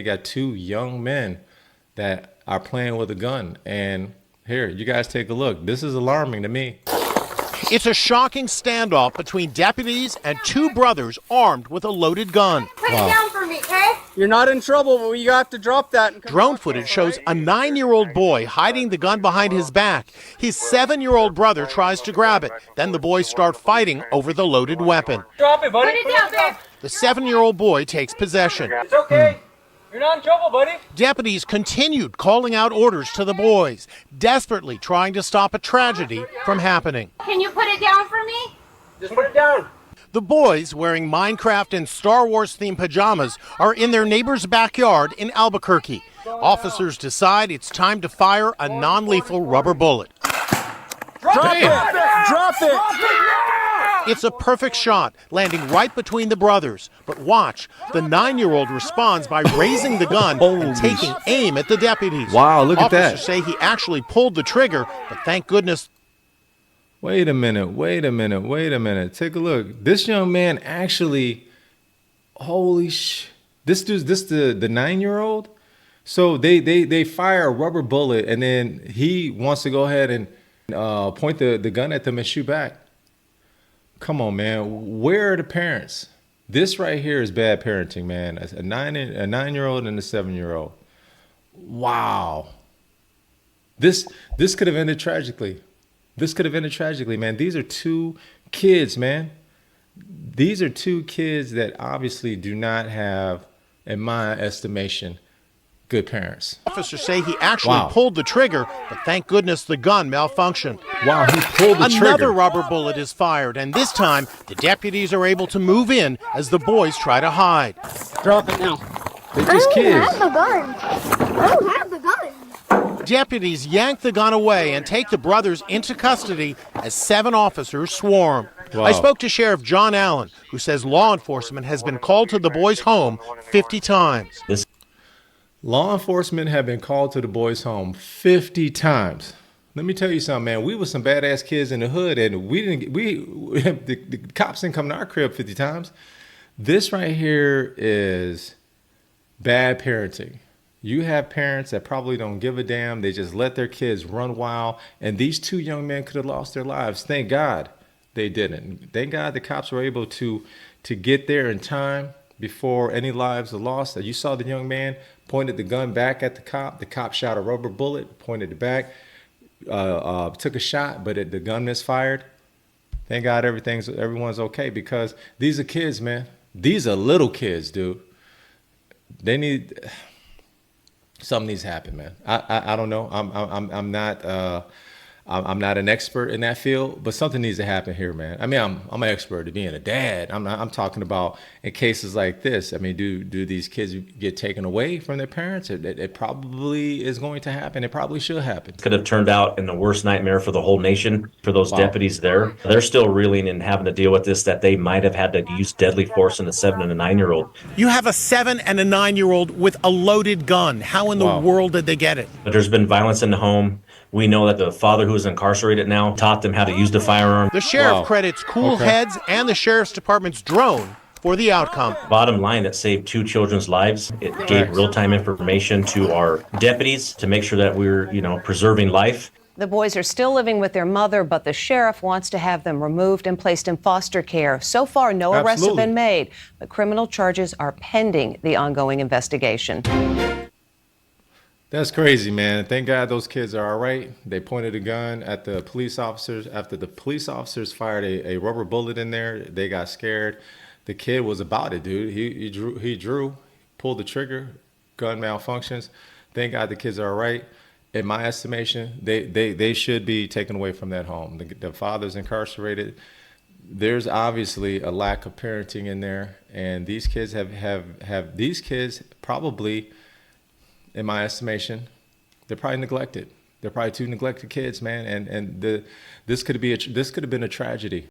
You got two young men that are playing with a gun. And here, you guys take a look. This is alarming to me. It's a shocking standoff between deputies and two brothers armed with a loaded gun. Put it down for me, okay? You're not in trouble, but you have to drop that. And Drone footage shows a 9-year-old boy hiding the gun behind his back. His 7-year-old brother tries to grab it. Then the boys start fighting over the loaded weapon. Drop it, buddy. Put it down, babe. The 7-year-old boy takes possession. It's okay. You're not in trouble, buddy. Deputies continued calling out orders to the boys, desperately trying to stop a tragedy from happening. Can you put it down for me? Just put it down. The boys, wearing Minecraft and Star Wars themed pajamas, are in their neighbor's backyard in Albuquerque. Officers decide it's time to fire a non-lethal rubber bullet. Drop it! Drop it! It's a perfect shot, landing right between the brothers. But watch, the 9-year-old responds by raising the gun and taking aim at the deputies. Wow, look at that. Officers say he actually pulled the trigger, but thank goodness. Wait a minute. Take a look. This young man actually, this the 9-year-old? So they fire a rubber bullet, and then he wants to go ahead and point the gun at them and shoot back. Come on, man. Where are the parents? This right here is bad parenting, man. A 9-year-old and a 7-year-old. Wow. This could have ended tragically. Man. These are two kids, man. These are two kids that obviously do not have, in my estimation, good parents. Officers say he actually pulled the trigger, but thank goodness the gun malfunctioned. Wow, he pulled the trigger. Another rubber bullet is fired, and this time the deputies are able to move in as the boys try to hide. Drop it now. They're just kids. I don't have the gun. Deputies yank the gun away and take the brothers into custody as 7 officers swarm. Wow. I spoke to Sheriff John Allen, who says law enforcement has been called to the boys' home 50 times. Law enforcement have been called to the boys' home 50 times. Let me tell you something, man. We were some badass kids in the hood, and the cops didn't come to our crib 50 times. This right here is bad parenting. You have parents that probably don't give a damn. They just let their kids run wild, and these two young men could have lost their lives. Thank God they didn't. Thank God the cops were able to get there in time before any lives are lost. You saw the young man pointed the gun back at the cop. The cop shot a rubber bullet, pointed it back, took a shot, but the gun misfired. Thank God everyone's okay, because these are kids, man. These are little kids, dude. Something needs to happen, man. I don't know. I'm not an expert in that field, but something needs to happen here, man. I mean, I'm an expert at being a dad. I'm talking about in cases like this. I mean, do these kids get taken away from their parents? It probably is going to happen. It probably should happen. Could have turned out in the worst nightmare for the whole nation, for those deputies there. They're still reeling and having to deal with this, that they might have had to use deadly force in a 7 and a 9-year-old. You have a 7 and a 9-year-old with a loaded gun. How in the world did they get it? But there's been violence in the home. We know that the father who is incarcerated now taught them how to use the firearm. The sheriff credits cool heads and the sheriff's department's drone for the outcome. Bottom line, that saved 2 children's lives. It gave real-time information to our deputies to make sure that we're, preserving life. The boys are still living with their mother, but the sheriff wants to have them removed and placed in foster care. So far, no arrests have been made, but criminal charges are pending the ongoing investigation. That's crazy, man. Thank God those kids are all right. They pointed a gun at the police officers. After the police officers fired a rubber bullet in there, they got scared. The kid was about it, dude. He drew, pulled the trigger, gun malfunctions. Thank God the kids are all right. In my estimation, they should be taken away from that home. The father's incarcerated. There's obviously a lack of parenting in there, and these kids have these kids probably, in my estimation, they're probably neglected. They're probably 2 neglected kids, man, and this could have been a tragedy.